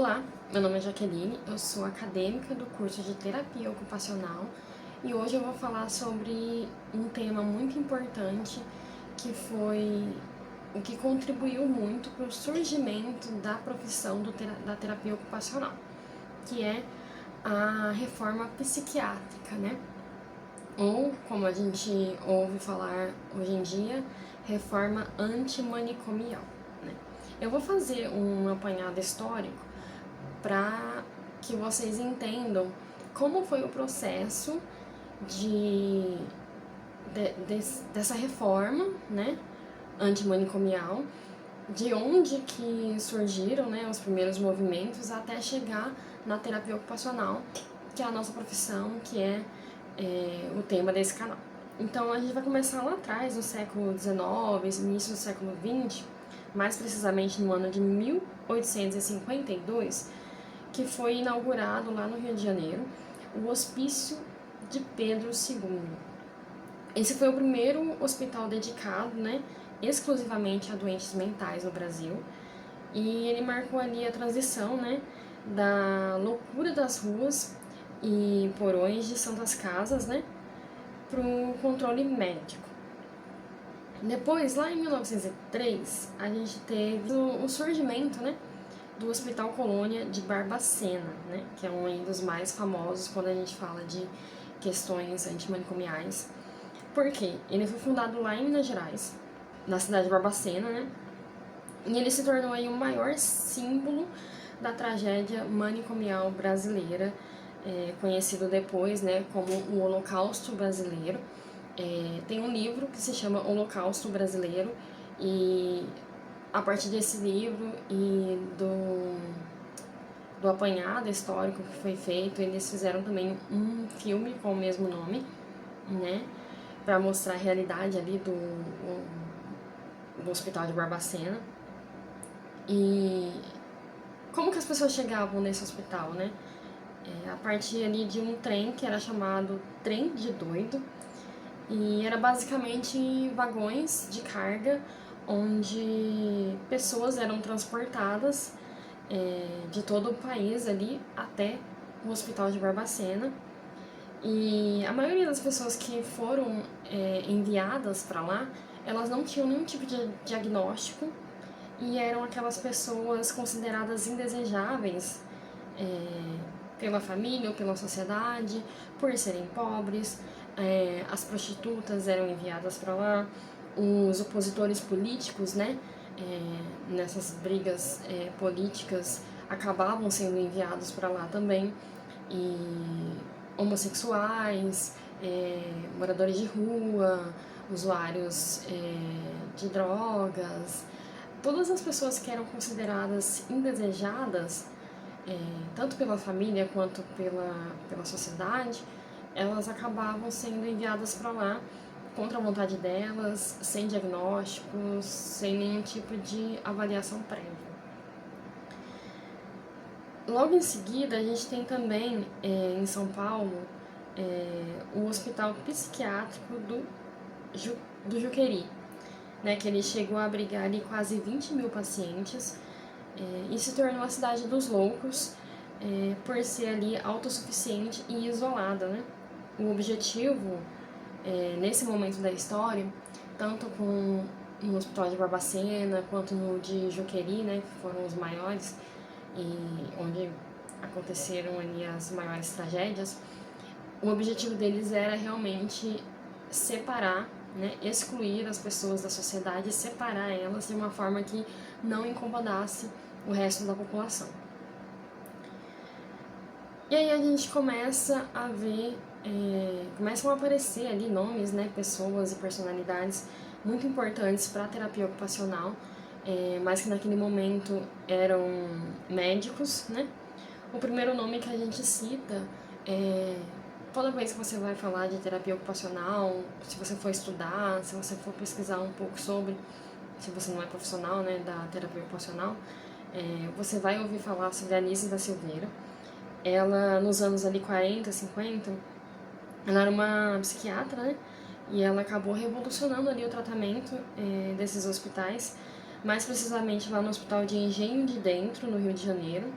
Olá, meu nome é Jaqueline, eu sou acadêmica do curso de Terapia Ocupacional e hoje eu vou falar sobre um tema muito importante que foi o que contribuiu muito para o surgimento da profissão da terapia ocupacional, que é a reforma psiquiátrica, né? Ou, como a gente ouve falar hoje em dia, reforma antimanicomial, né? Eu vou fazer um apanhado histórico para que vocês entendam como foi o processo dessa reforma, né, antimanicomial, de onde que surgiram, né, os primeiros movimentos até chegar na terapia ocupacional, que é a nossa profissão, que é o tema desse canal. Então a gente vai começar lá atrás, no século XIX, início do século XX, mais precisamente no ano de 1852, que foi inaugurado lá no Rio de Janeiro, o Hospício de Pedro II. Esse foi o primeiro hospital dedicado, né, exclusivamente a doentes mentais no Brasil, e ele marcou ali a transição, né, da loucura das ruas e porões de santas casas, né, para o controle médico. Depois, lá em 1903, a gente teve o surgimento, né, do Hospital Colônia de Barbacena, né, que é um dos mais famosos quando a gente fala de questões antimanicomiais. Por quê? Ele foi fundado lá em Minas Gerais, na cidade de Barbacena, né, e ele se tornou aí o maior símbolo da tragédia manicomial brasileira, conhecido depois, né, como o Holocausto Brasileiro. Tem um livro que se chama Holocausto Brasileiro, e a partir desse livro e do apanhado histórico que foi feito, eles fizeram também um filme com o mesmo nome, né, para mostrar a realidade ali do Hospital de Barbacena. E como que as pessoas chegavam nesse hospital, né? A partir ali de um trem que era chamado Trem de Doido, e era basicamente vagões de carga onde pessoas eram transportadas de todo o país ali até o Hospital de Barbacena. E a maioria das pessoas que foram enviadas para lá, elas não tinham nenhum tipo de diagnóstico e eram aquelas pessoas consideradas indesejáveis pela família ou pela sociedade, por serem pobres. As prostitutas eram enviadas para lá, os opositores políticos, né, nessas brigas políticas, acabavam sendo enviados para lá também, e homossexuais, moradores de rua, usuários de drogas, todas as pessoas que eram consideradas indesejadas, tanto pela família quanto pela sociedade, elas acabavam sendo enviadas para lá contra a vontade delas, sem diagnósticos, sem nenhum tipo de avaliação prévia. Logo em seguida, a gente tem também, em São Paulo, o Hospital Psiquiátrico do Juqueri, né, que ele chegou a abrigar ali quase 20 mil pacientes, e se tornou a cidade dos loucos, por ser ali autossuficiente e isolada, né? O objetivo, nesse momento da história, tanto no Hospital de Barbacena quanto no de Juqueri, né, que foram os maiores e onde aconteceram ali as maiores tragédias, o objetivo deles era realmente separar, né, excluir as pessoas da sociedade, separar elas de uma forma que não incomodasse o resto da população. E aí a gente começa a ver, começam a aparecer ali nomes, né, pessoas e personalidades muito importantes para a terapia ocupacional, mas que naquele momento eram médicos, né? O primeiro nome que a gente cita toda vez que você vai falar de terapia ocupacional, se você for estudar, se você for pesquisar um pouco sobre, se você não é profissional, né, da terapia ocupacional, você vai ouvir falar sobre a Anísia da Silveira. Ela, nos anos ali 40, 50, ela era uma psiquiatra, né, e ela acabou revolucionando ali o tratamento desses hospitais, mais precisamente lá no Hospital de Engenho de Dentro, no Rio de Janeiro.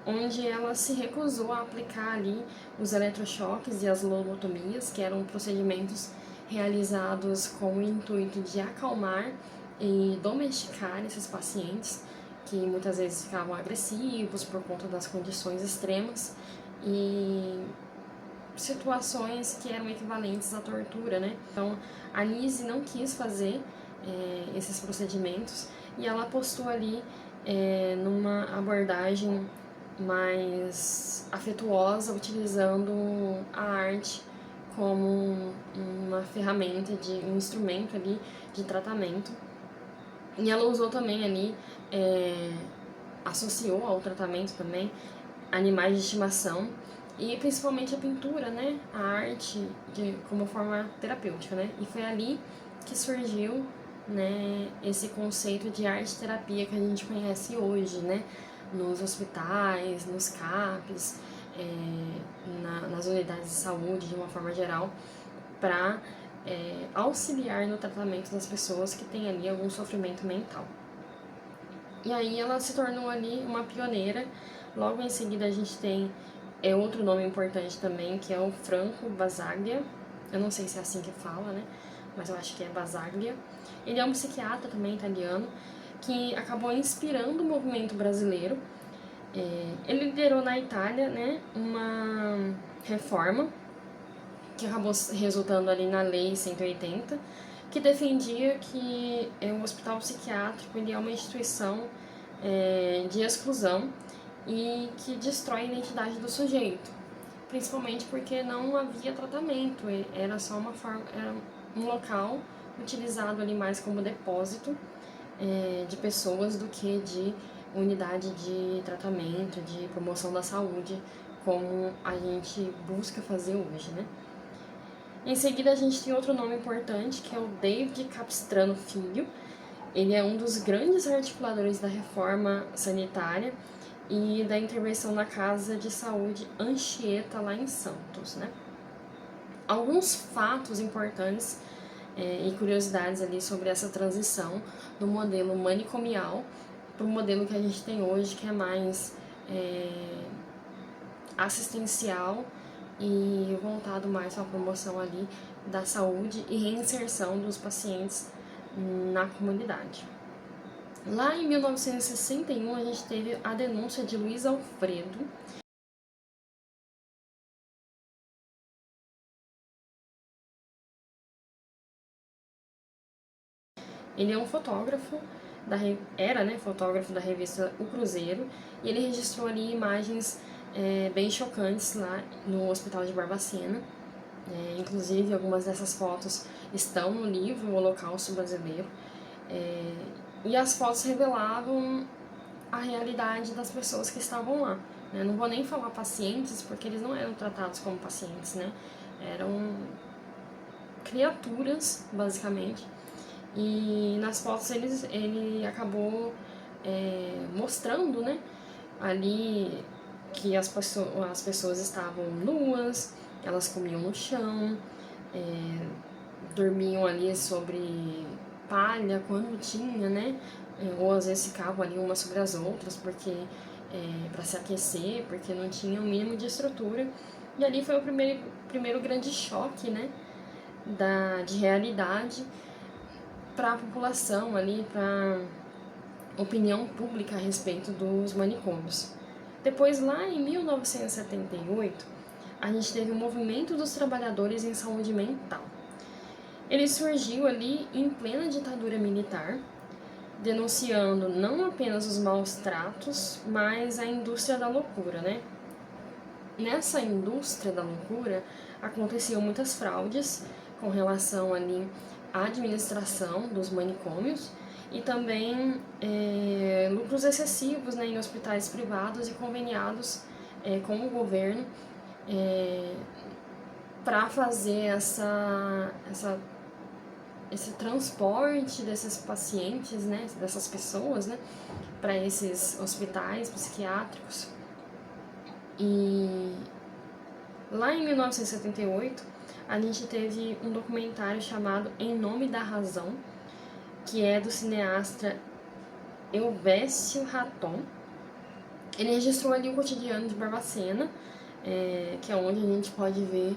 onde ela se recusou a aplicar ali os eletrochoques e as lobotomias, que eram procedimentos realizados com o intuito de acalmar e domesticar esses pacientes, que muitas vezes ficavam agressivos por conta das condições extremas e situações que eram equivalentes à tortura, né? Então, a Nise não quis fazer esses procedimentos e ela apostou ali numa abordagem mais afetuosa, utilizando a arte como uma ferramenta, um instrumento ali de tratamento. E ela usou também ali, associou ao tratamento também animais de estimação e principalmente a pintura, né, a arte como forma terapêutica, né, e foi ali que surgiu, né, esse conceito de arte-terapia que a gente conhece hoje, né, nos hospitais, nos CAPs, nas unidades de saúde de uma forma geral, para auxiliar no tratamento das pessoas que têm ali algum sofrimento mental. E aí ela se tornou ali uma pioneira. Logo em seguida a gente tem outro nome importante também, que é o Franco Basaglia. Eu não sei se é assim que fala, né? Mas eu acho que é Basaglia. Ele é um psiquiatra também italiano, que acabou inspirando o movimento brasileiro. Ele liderou na Itália, né, uma reforma que acabou resultando ali na Lei 180, que defendia que o hospital psiquiátrico ele é uma instituição de exclusão e que destrói a identidade do sujeito, principalmente porque não havia tratamento, era só era um local utilizado ali mais como depósito de pessoas do que de unidade de tratamento, de promoção da saúde, como a gente busca fazer hoje, né? Em seguida, a gente tem outro nome importante, que é o David Capistrano Filho. Ele é um dos grandes articuladores da reforma sanitária e da intervenção na Casa de Saúde Anchieta, lá em Santos, né? Alguns fatos importantes e curiosidades ali sobre essa transição do modelo manicomial para o modelo que a gente tem hoje, que é mais assistencial e voltado mais para a promoção ali da saúde e reinserção dos pacientes na comunidade. Lá em 1961, a gente teve a denúncia de Luiz Alfredo. Ele é um fotógrafo, fotógrafo da revista O Cruzeiro, e ele registrou ali imagens bem chocantes lá no Hospital de Barbacena. Inclusive, algumas dessas fotos estão no livro O Holocausto Brasileiro. E as fotos revelavam a realidade das pessoas que estavam lá. Eu não vou nem falar pacientes, porque eles não eram tratados como pacientes, né? Eram criaturas, basicamente. E nas fotos ele acabou mostrando, né, ali que as pessoas estavam nuas, elas comiam no chão, dormiam ali sobre palha quando tinha, né, ou às vezes ficavam ali umas sobre as outras porque para se aquecer, porque não tinha o mínimo de estrutura. E ali foi o primeiro grande choque, né, de realidade para a população ali, para opinião pública a respeito dos manicômios. Depois, lá em 1978, a gente teve o movimento dos trabalhadores em saúde mental. Ele surgiu ali em plena ditadura militar, denunciando não apenas os maus tratos, mas a indústria da loucura, né? Nessa indústria da loucura aconteciam muitas fraudes com relação ali à administração dos manicômios e também lucros excessivos, né, em hospitais privados e conveniados com o governo para fazer esse transporte desses pacientes, né, dessas pessoas, né, para esses hospitais psiquiátricos. E lá em 1978, a gente teve um documentário chamado Em Nome da Razão, que é do cineasta Elvésio Raton. Ele registrou ali o cotidiano de Barbacena, que é onde a gente pode ver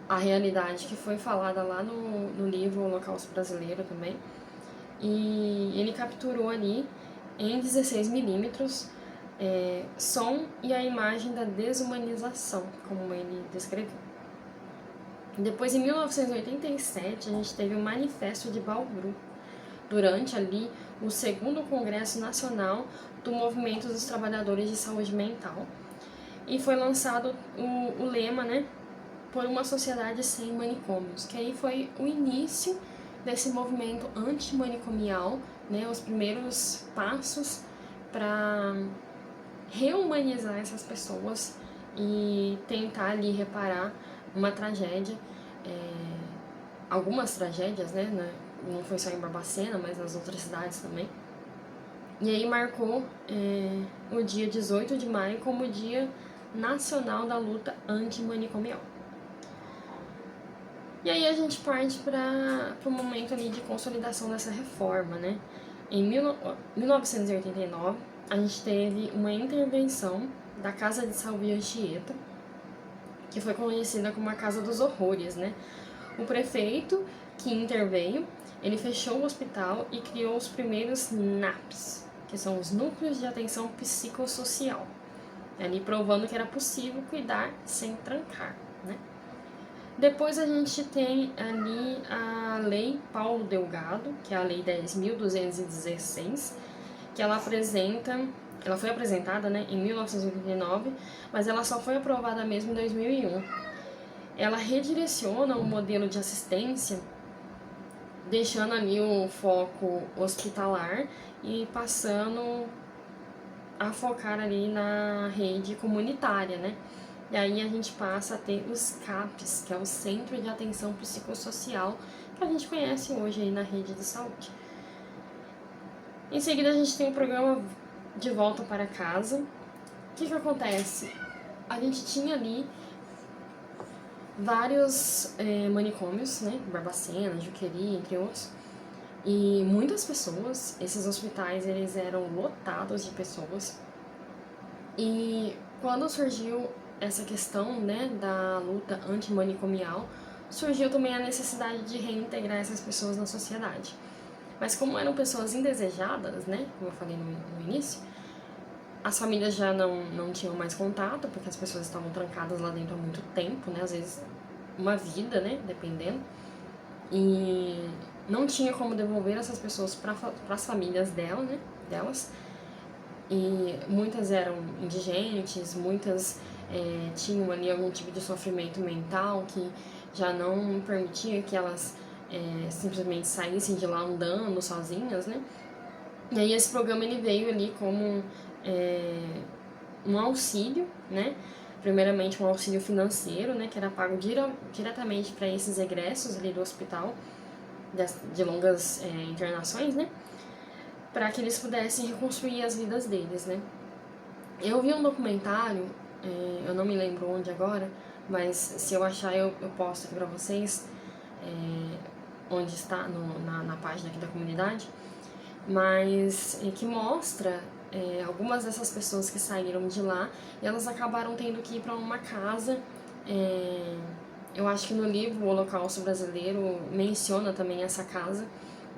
a realidade que foi falada lá no livro Holocausto Brasileiro também. E ele capturou ali em 16mm som e a imagem da desumanização, como ele descreveu. Depois, em 1987, a gente teve o Manifesto de Bauru, durante ali o segundo Congresso Nacional do Movimento dos Trabalhadores de Saúde Mental, e foi lançado o lema, né, por uma sociedade sem manicômios, que aí foi o início desse movimento antimanicomial, né, os primeiros passos para rehumanizar essas pessoas e tentar ali reparar uma tragédia, algumas tragédias, né, não foi só em Barbacena, mas nas outras cidades também. E aí marcou o dia 18 de maio como o Dia Nacional da Luta Antimanicomial. E aí a gente parte para o momento ali de consolidação dessa reforma, né? Em 1989, a gente teve uma intervenção da Casa de Saúde Anchieta, que foi conhecida como a Casa dos Horrores, né? O prefeito que interveio, ele fechou o hospital e criou os primeiros NAPs, que são os Núcleos de Atenção Psicossocial, ali provando que era possível cuidar sem trancar, né? Depois a gente tem ali a Lei Paulo Delgado, que é a Lei 10.216, que ela foi apresentada, né, em 1989, mas ela só foi aprovada mesmo em 2001. Ela redireciona o modelo de assistência, deixando ali o foco hospitalar e passando a focar ali na rede comunitária, né? E aí a gente passa a ter os CAPs, que é o Centro de Atenção Psicossocial, que a gente conhece hoje aí na rede de saúde. Em seguida a gente tem o programa De Volta para Casa. O que acontece? A gente tinha ali vários manicômios, né? Barbacena, Juqueri, entre outros. E muitas pessoas, esses hospitais, eles eram lotados de pessoas. E quando surgiu essa questão, né, da luta antimanicomial, surgiu também a necessidade de reintegrar essas pessoas na sociedade. Mas como eram pessoas indesejadas, né, como eu falei no início, as famílias já não tinham mais contato, porque as pessoas estavam trancadas lá dentro há muito tempo, né, às vezes uma vida, né, dependendo, e não tinha como devolver essas pessoas para as famílias delas, e muitas eram indigentes, muitas tinham ali algum tipo de sofrimento mental que já não permitia que elas simplesmente saíssem de lá andando sozinhas, né? E aí esse programa ele veio ali como um auxílio, né? Primeiramente um auxílio financeiro, né? Que era pago diretamente para esses egressos ali do hospital de longas internações, né? Para que eles pudessem reconstruir as vidas deles, né? Eu vi um documentário, eu não me lembro onde agora, mas se eu achar eu posto aqui para vocês, onde está, na página aqui da comunidade, mas que mostra algumas dessas pessoas que saíram de lá e elas acabaram tendo que ir para uma casa. Eu acho que no livro O Holocausto Brasileiro menciona também essa casa,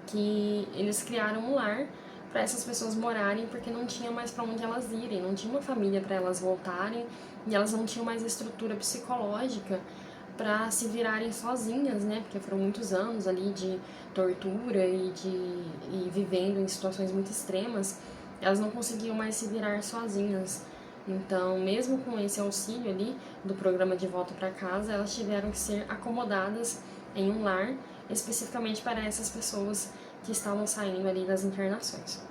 que eles criaram um lar para essas pessoas morarem, porque não tinha mais para onde elas irem, não tinha uma família para elas voltarem e elas não tinham mais estrutura psicológica para se virarem sozinhas, né? Porque foram muitos anos ali de tortura e vivendo em situações muito extremas, elas não conseguiam mais se virar sozinhas. Então, mesmo com esse auxílio ali do programa De Volta para Casa, elas tiveram que ser acomodadas em um lar especificamente para essas pessoas que estavam saindo ali das internações.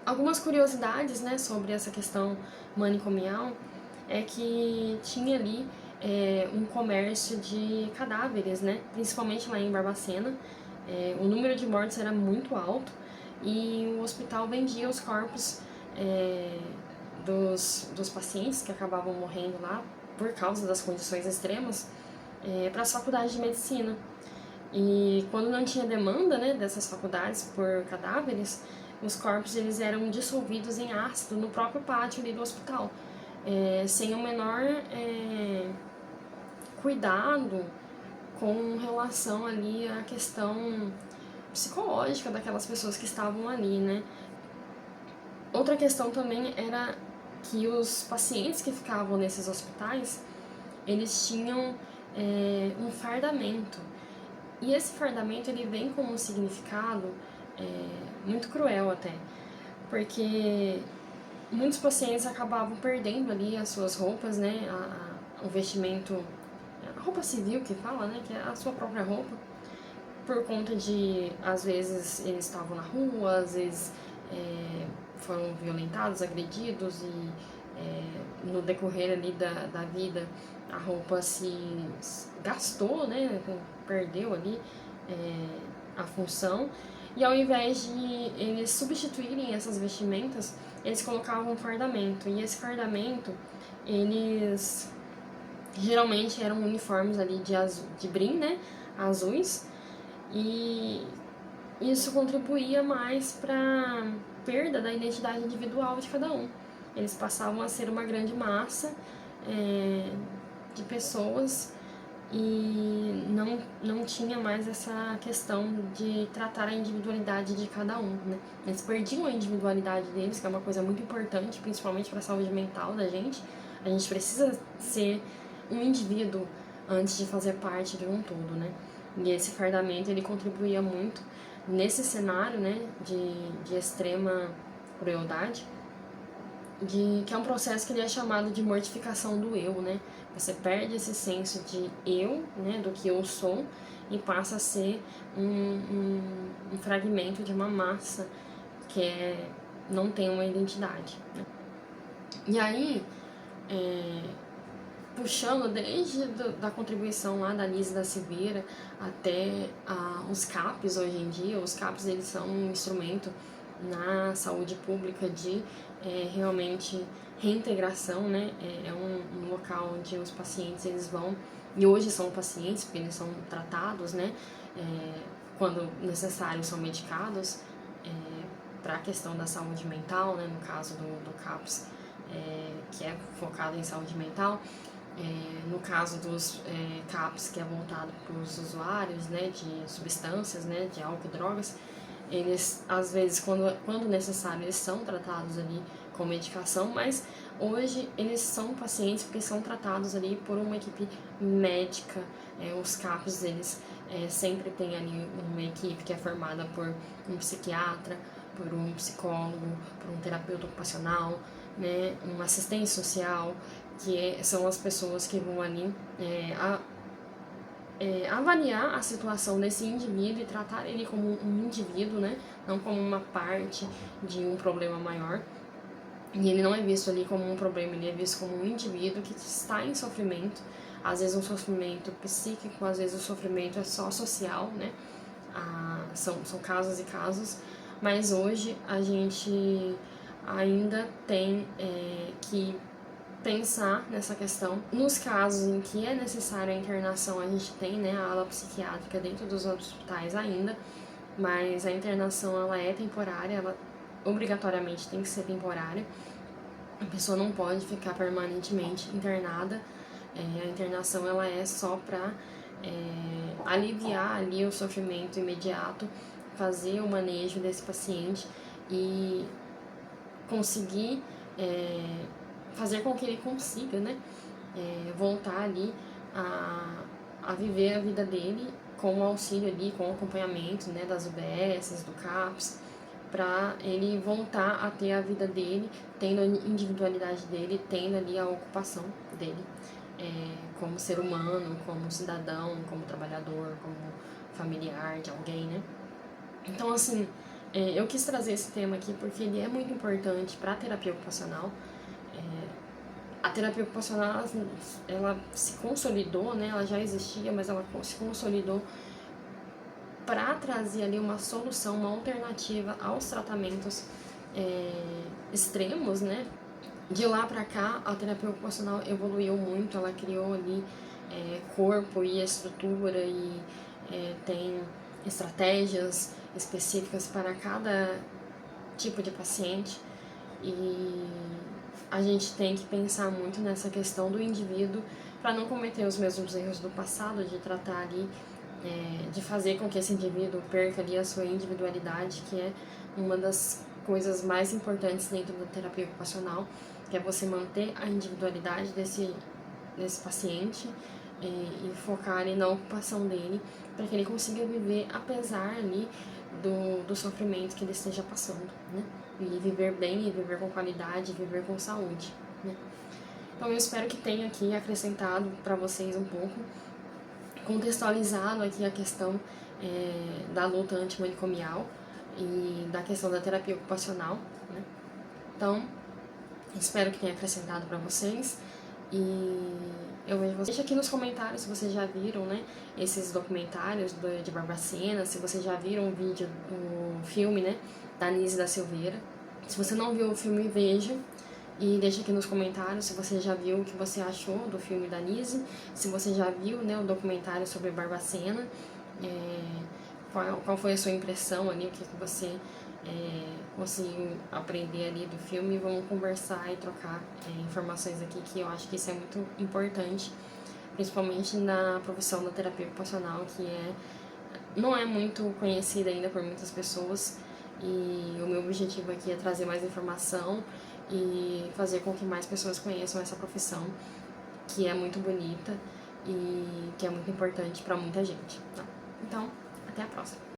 Algumas curiosidades, né, sobre essa questão manicomial é que tinha ali um comércio de cadáveres, né, principalmente lá em Barbacena. O número de mortes era muito alto e o hospital vendia os corpos dos pacientes que acabavam morrendo lá por causa das condições extremas para as faculdades de medicina. E quando não tinha demanda, né, dessas faculdades por cadáveres, os corpos eles eram dissolvidos em ácido no próprio pátio ali do hospital, sem o menor cuidado com relação ali à questão psicológica daquelas pessoas que estavam ali, né? Outra questão também era que os pacientes que ficavam nesses hospitais, eles tinham um fardamento. E esse fardamento, ele vem com um significado muito cruel até, porque muitos pacientes acabavam perdendo ali as suas roupas, né, o vestimento, a roupa civil que fala, né, que é a sua própria roupa, por conta de, às vezes, eles estavam na rua, às vezes foram violentados, agredidos e no decorrer ali da vida a roupa se gastou, né, perdeu ali a função, e ao invés de eles substituírem essas vestimentas, eles colocavam um fardamento, e esse fardamento, eles geralmente eram uniformes ali de brim, né, azuis, e isso contribuía mais para perda da identidade individual de cada um. Eles passavam a ser uma grande massa de pessoas e não tinha mais essa questão de tratar a individualidade de cada um, né? Eles perdiam a individualidade deles, que é uma coisa muito importante, principalmente para a saúde mental da gente. A gente precisa ser um indivíduo antes de fazer parte de um todo, né? E esse fardamento, ele contribuía muito nesse cenário, né, de extrema crueldade, que é um processo que ele é chamado de mortificação do eu, né? Você perde esse senso de eu, né, do que eu sou, e passa a ser um fragmento de uma massa que não tem uma identidade, né? E aí, puxando desde da contribuição lá da Lise da Silveira até os CAPs hoje em dia, os CAPs eles são um instrumento na saúde pública de realmente reintegração, né? É um local onde os pacientes eles vão, e hoje são pacientes porque eles são tratados, né? Quando necessário são medicados para a questão da saúde mental, né? No caso do CAPS, que é focado em saúde mental. No caso dos CAPs, que é voltado para os usuários, né, de substâncias, né, de álcool e drogas, eles, às vezes, quando necessário, eles são tratados ali com medicação, mas hoje eles são pacientes porque são tratados ali por uma equipe médica. Os CAPs, eles sempre têm ali uma equipe que é formada por um psiquiatra, por um psicólogo, por um terapeuta ocupacional, né, um assistente social, que são as pessoas que vão ali avaliar a situação desse indivíduo e tratar ele como um indivíduo, né, não como uma parte de um problema maior. E ele não é visto ali como um problema, ele é visto como um indivíduo que está em sofrimento, às vezes um sofrimento psíquico, às vezes o sofrimento é só social, né, são casos e casos, mas hoje a gente ainda tem que pensar nessa questão. Nos casos em que é necessária a internação, a gente tem, né, a ala psiquiátrica dentro dos hospitais ainda, mas a internação ela é temporária, ela obrigatoriamente tem que ser temporária. A pessoa não pode ficar permanentemente internada. A internação ela é só para aliviar ali o sofrimento imediato, fazer o manejo desse paciente e conseguir fazer com que ele consiga, né, voltar ali a viver a vida dele com o auxílio ali, com o acompanhamento, né, das UBS, do CAPS, para ele voltar a ter a vida dele, tendo a individualidade dele, tendo ali a ocupação dele, como ser humano, como cidadão, como trabalhador, como familiar de alguém, né. Então, assim, eu quis trazer esse tema aqui porque ele é muito importante para a terapia ocupacional. A terapia ocupacional, ela se consolidou, né? Ela já existia, mas ela se consolidou para trazer ali uma solução, uma alternativa aos tratamentos extremos, né? De lá para cá, a terapia ocupacional evoluiu muito, ela criou ali corpo e estrutura e tem estratégias específicas para cada tipo de paciente, e a gente tem que pensar muito nessa questão do indivíduo para não cometer os mesmos erros do passado, de tratar ali, de fazer com que esse indivíduo perca ali a sua individualidade, que é uma das coisas mais importantes dentro da terapia ocupacional, que é você manter a individualidade desse paciente e focar ali na ocupação dele, para que ele consiga viver apesar ali do sofrimento que ele esteja passando, né? E viver bem, e viver com qualidade, e viver com saúde, né? Então eu espero que tenha aqui acrescentado para vocês um pouco, contextualizado aqui a questão da luta antimanicomial e da questão da terapia ocupacional, né? Então, espero que tenha acrescentado para vocês e eu vejo vocês. Deixa aqui nos comentários se vocês já viram, né, esses documentários de Barbacena, se vocês já viram o filme, né, da Anísia da Silveira. Se você não viu o filme, veja. E deixa aqui nos comentários se você já viu o que você achou do filme da Anísia, se você já viu, né, o documentário sobre Barbacena, qual foi a sua impressão ali, o que você conseguiu aprender ali do filme. Vamos conversar e trocar informações aqui, que eu acho que isso é muito importante, principalmente na profissão da terapia ocupacional, que não é muito conhecida ainda por muitas pessoas, e o meu objetivo aqui é trazer mais informação e fazer com que mais pessoas conheçam essa profissão, que é muito bonita e que é muito importante para muita gente, tá? Então, até a próxima!